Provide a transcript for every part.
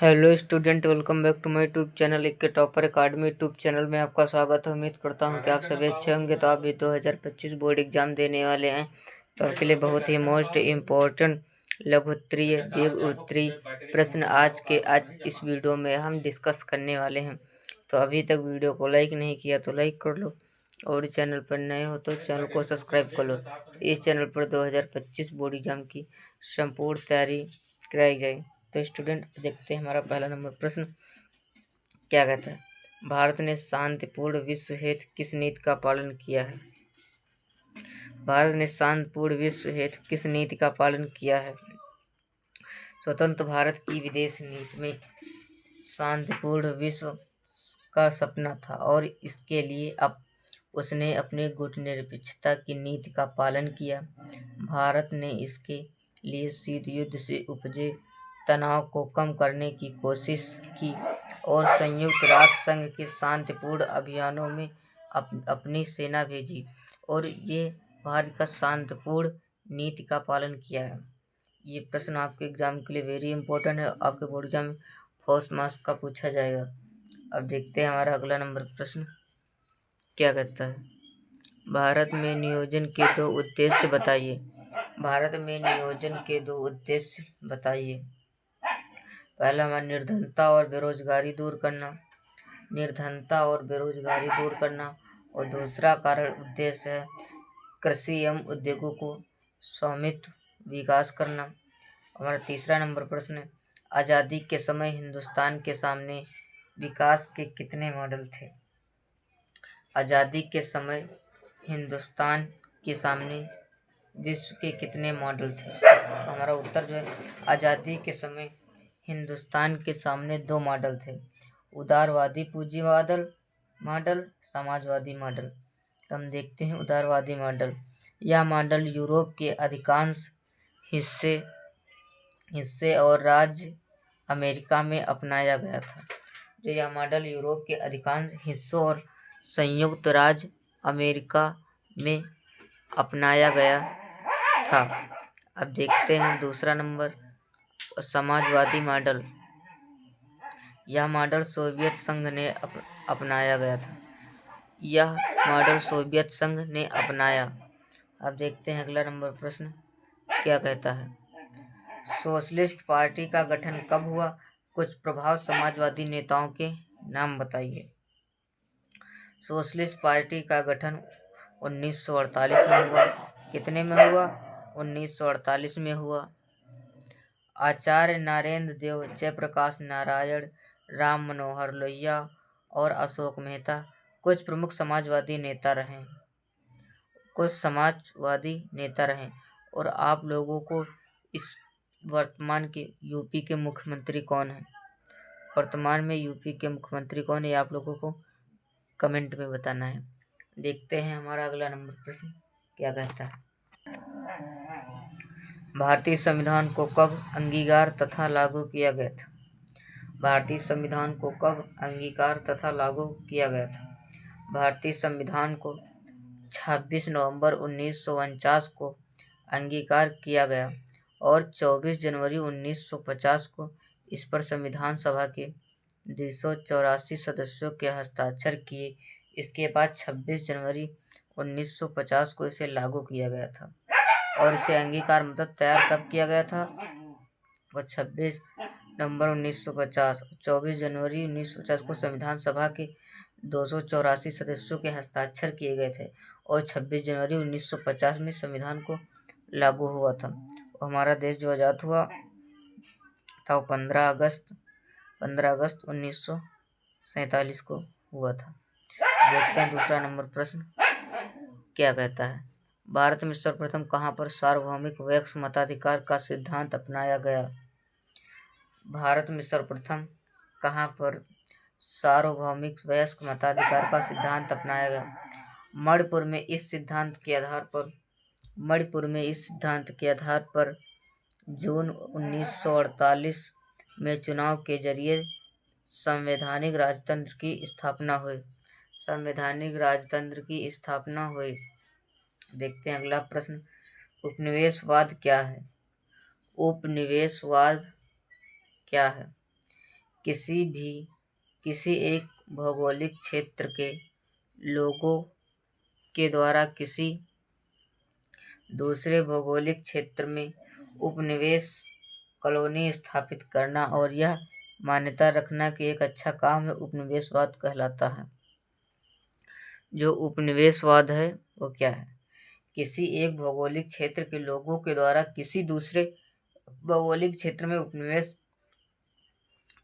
Hello student, welcome back to my YouTube channel एक के topper academy YouTube channel में आपका स्वागत है। उम्मीद करता हूं कि आप सभी अच्छे होंगे। तो आप भी 2025 बोर्ड एग्जाम देने वाले हैं, तो आपके लिए बहुत ही मोस्ट इम्पोर्टेंट लघु उत्तरीय दीर्घ उत्तरीय प्रश्न आज इस वीडियो में हम डिस्कस करने वाले हैं। तो अभी तक वीडियो को लाइक नहीं किया तो लाइक कर लो, और चैनल पर नए हो तो चैनल को सब्सक्राइब कर लो। इस चैनल पर 2025 बोर्ड एग्जाम की संपूर्ण तैयारी कराई जाए। तो स्टूडेंट देखते हैं हमारा पहला नंबर प्रश्न क्या कहता है। भारत ने शांतिपूर्ण विश्व हेतु किस नीति का पालन किया है? भारत ने शांतिपूर्ण विश्व हेतु किस नीति का पालन किया है? स्वतंत्र भारत की विदेश नीति में शांतिपूर्ण विश्व का सपना था, और इसके लिए अब उसने अपने गुटनिरपेक्षता की नीति का पालन किया। भारत ने इसके लिए शीत युद्ध से उपजे तनाव को कम करने की कोशिश की और संयुक्त राष्ट्र संघ के शांतिपूर्ण अभियानों में अपनी सेना भेजी, और ये भारत का शांतिपूर्ण नीति का पालन किया है। ये प्रश्न आपके एग्जाम के लिए वेरी इंपॉर्टेंट है। आपके बोर्ड एग्जाम में फर्स्ट मार्क्स का पूछा जाएगा। अब देखते हैं हमारा अगला नंबर प्रश्न क्या कहता है। भारत में नियोजन के दो उद्देश्य बताइए। भारत में नियोजन के दो उद्देश्य बताइए। पहला हमारा निर्धनता और बेरोजगारी दूर करना, निर्धनता और बेरोजगारी दूर करना, और दूसरा कारण उद्देश्य है कृषि एवं उद्योगों को स्वामित्व विकास करना। हमारा तीसरा नंबर प्रश्न है, आज़ादी के समय हिंदुस्तान के सामने विकास के कितने मॉडल थे? आज़ादी के समय हिंदुस्तान के सामने विश्व के कितने मॉडल थे? तो हमारा उत्तर जो है, आज़ादी के समय हिंदुस्तान के सामने दो मॉडल थे, उदारवादी पूंजीवादी मॉडल, समाजवादी मॉडल। तो हम देखते हैं उदारवादी मॉडल। यह मॉडल यूरोप के अधिकांश हिस्से और राज्य अमेरिका में अपनाया गया था। जो यह मॉडल यूरोप के अधिकांश हिस्सों और संयुक्त राज्य अमेरिका में अपनाया गया था। अब देखते हैं दूसरा नंबर, समाजवादी मॉडल। यह मॉडल सोवियत संघ ने अपनाया गया था। यह मॉडल सोवियत संघ ने अपनाया। अब देखते हैं अगला नंबर प्रश्न क्या कहता है। सोशलिस्ट पार्टी का गठन कब हुआ? कुछ प्रभाव समाजवादी नेताओं के नाम बताइए। सोशलिस्ट पार्टी का गठन 1948 में हुआ। कितने में हुआ? 1948 में हुआ। आचार्य नरेंद्र देव, जयप्रकाश नारायण, राम मनोहर लोहिया और अशोक मेहता कुछ प्रमुख समाजवादी नेता रहे। और आप लोगों को इस वर्तमान के यूपी के मुख्यमंत्री कौन है? वर्तमान में यूपी के मुख्यमंत्री कौन है, आप लोगों को कमेंट में बताना है। देखते हैं हमारा अगला नंबर प्रश्न क्या कहता है। भारतीय संविधान को कब अंगीकार तथा लागू किया गया था? भारतीय संविधान को कब अंगीकार तथा लागू किया गया था? भारतीय संविधान को 26 नवंबर 1949 को अंगीकार किया गया, और 24 जनवरी 1950 को इस पर संविधान सभा के 284 सदस्यों के हस्ताक्षर किए। इसके बाद 26 जनवरी 1950 को इसे लागू किया गया था। और इसे अंगीकार मतलब तैयार कब किया गया था? वो 26 नवंबर 1950, 24 जनवरी 1950 को संविधान सभा के 284 सदस्यों के हस्ताक्षर किए गए थे, और 26 जनवरी 1950 में संविधान को लागू हुआ था। हमारा देश जो आज़ाद हुआ था वो 15 अगस्त 1947 को हुआ था। देखते हैं दूसरा नंबर प्रश्न क्या कहता है। भारत में सर्वप्रथम कहाँ पर सार्वभौमिक वयस्क मताधिकार का सिद्धांत अपनाया गया? भारत में सर्वप्रथम कहाँ पर सार्वभौमिक वयस्क मताधिकार का सिद्धांत अपनाया गया? मणिपुर में इस सिद्धांत के आधार पर जून 1948 में चुनाव के जरिए संवैधानिक राजतंत्र की स्थापना हुई। देखते हैं अगला प्रश्न, उपनिवेशवाद क्या है? उपनिवेशवाद क्या है? किसी एक भौगोलिक क्षेत्र के लोगों के द्वारा किसी दूसरे भौगोलिक क्षेत्र में उपनिवेश कॉलोनी स्थापित करना और यह मान्यता रखना कि एक अच्छा काम है उपनिवेशवाद कहलाता है। जो उपनिवेशवाद है वो क्या है? किसी एक भौगोलिक क्षेत्र के लोगों के द्वारा किसी दूसरे भौगोलिक क्षेत्र में उपनिवेश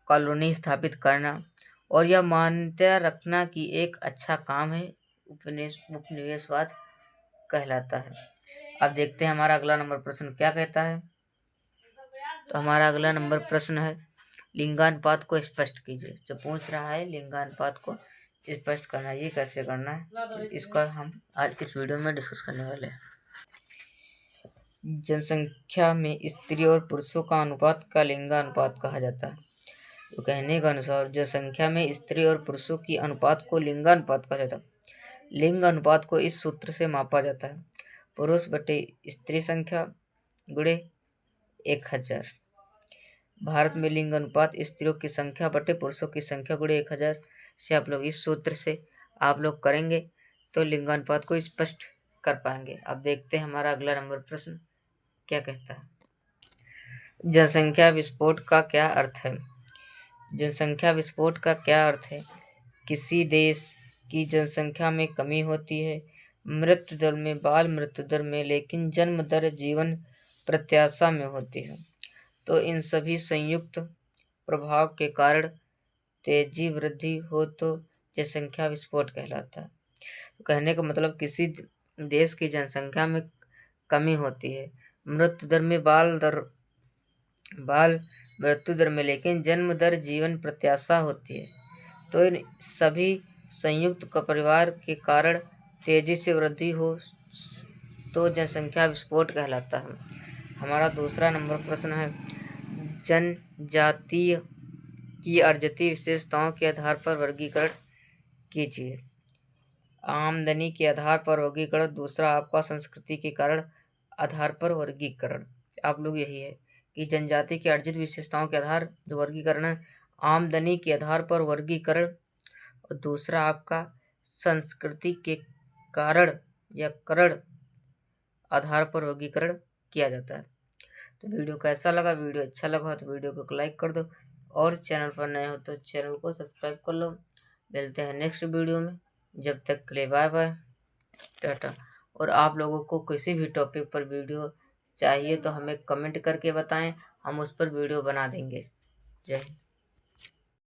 कॉलोनी स्थापित करना और यह मान्यता रखना कि एक अच्छा काम है उपनिवेशवाद कहलाता है। अब देखते हैं हमारा अगला नंबर प्रश्न क्या कहता है। तो हमारा अगला नंबर प्रश्न है, लिंगानुपात को स्पष्ट कीजिए। जो पूछ रहा है लिंगानुपात को स्पष्ट करना, ये कैसे करना है, तो इसका हम आज इस वीडियो में डिस्कस करने वाले हैं। जनसंख्या में स्त्री और पुरुषों का अनुपात का लिंगानुपात कहा जाता है। तो कहने के अनुसार जनसंख्या में स्त्री और पुरुषों की अनुपात को लिंगानुपात कहा जाता है। लिंग अनुपात को इस सूत्र से मापा जाता है, पुरुष बटे स्त्री संख्या गुणे 1000। भारत में लिंग अनुपात स्त्रियों की संख्या बटे पुरुषों की संख्या गुणे 1000 से आप लोग इस सूत्र से आप लोग करेंगे तो लिंगानुपात को स्पष्ट कर पाएंगे। अब देखते हैं हमारा अगला नंबर प्रश्न क्या कहता है। जनसंख्या विस्फोट का क्या अर्थ है? जनसंख्या विस्फोट का क्या अर्थ है? किसी देश की जनसंख्या में कमी होती है, मृत्यु दर में, बाल मृत्यु दर में, लेकिन जन्म दर जीवन प्रत्याशा में होती है, तो इन सभी संयुक्त प्रभाव के कारण तेजी वृद्धि हो तो जनसंख्या विस्फोट कहलाता है। तो कहने का मतलब किसी देश की जनसंख्या में कमी होती है, मृत्यु दर में, बाल मृत्यु दर में, लेकिन जन्म दर जीवन प्रत्याशा होती है, तो इन सभी संयुक्त परिवार के कारण तेजी से वृद्धि हो तो जनसंख्या विस्फोट कहलाता है। हमारा दूसरा नंबर प्रश्न है, जनजातीय की अर्जित विशेषताओं के आधार पर वर्गीकरण कीजिए। आमदनी के आधार पर वर्गीकरण, दूसरा आपका संस्कृति के कारण आधार पर वर्गीकरण। आप लोग यही है कि जनजाति की अर्जित विशेषताओं के आधार जो वर्गीकरण है, आमदनी के आधार पर वर्गीकरण, और दूसरा आपका संस्कृति के कारण या करण आधार पर वर्गीकरण किया जाता है। तो वीडियो कैसा लगा? वीडियो अच्छा लगा तो वीडियो को लाइक कर दो और चैनल पर नए हो तो चैनल को सब्सक्राइब कर लो। मिलते हैं नेक्स्ट वीडियो में, जब तक के लिए बाय बाय, टाटा। और आप लोगों को किसी भी टॉपिक पर वीडियो चाहिए तो हमें कमेंट करके बताएं, हम उस पर वीडियो बना देंगे। जय हिंद।